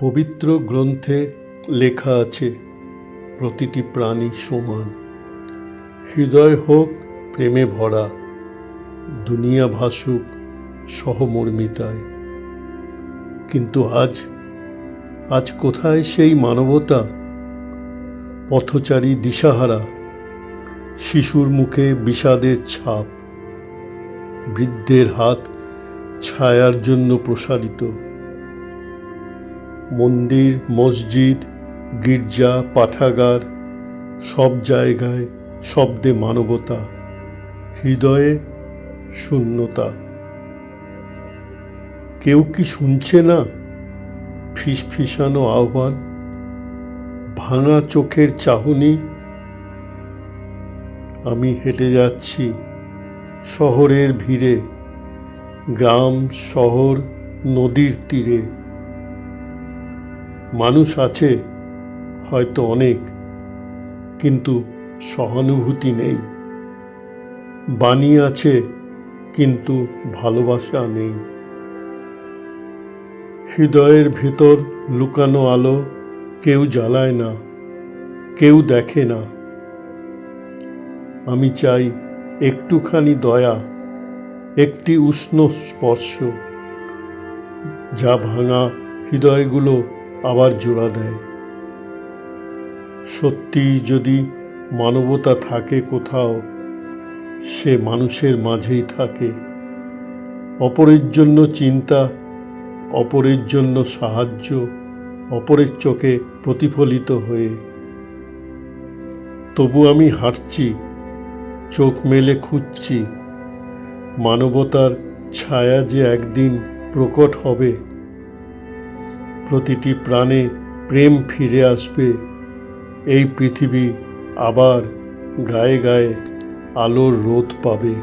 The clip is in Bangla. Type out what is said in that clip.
পবিত্র গ্রন্থে লেখা আছে প্রতিটি প্রাণী সমান। হৃদয় হোক প্রেমে ভরা, দুনিয়া ভাসুক সহমর্মিতায়। কিন্তু আজ কোথায় সেই মানবতা? পথচারী দিশাহারা, শিশুর মুখে বিষাদের ছাপ, বৃদ্ধের হাত ছায়ার জন্য প্রসারিত। মন্দির, মসজিদ, গির্জা, পাঠাগার, সব জায়গায় শব্দে মানবতা, হৃদয়ে শূন্যতা। কেউ কি শুনছে না ফিসফিসানো আহ্বান, ভাঙা চোখের চাহনি? আমি হেঁটে যাচ্ছি শহরের ভিড়ে, গ্রাম, শহর, নদীর তীরে। মানুষ আছে হয়তো অনেক, কিন্তু সহানুভূতি নেই। বাণী আছে কিন্তু ভালোবাসা নেই। হৃদয়ের ভেতর লুকানো আলো কেউ জ্বালায় না, কেউ দেখে না। আমি চাই একটুখানি দয়া, একটি উষ্ণ স্পর্শ, যা ভাঙা হৃদয়গুলো আবার জোড়া দেয়। সত্যি যদি মানবতা থাকে কোথাও, সে মানুষের মাঝেই থাকে। অপরের জন্য চিন্তা, অপরের জন্য সাহায্য, অপরের চোখে প্রতিফলিত হয়ে। তবু আমি হাঁটছি, চোখ মেলে খুঁজছি মানবতার ছায়া যে একদিন প্রকট হবে। প্রতিটি প্রাণে প্রেম ফিরে আসবে, এই পৃথিবী আবার গায়ে গায়ে আলোর রোদ পাবে।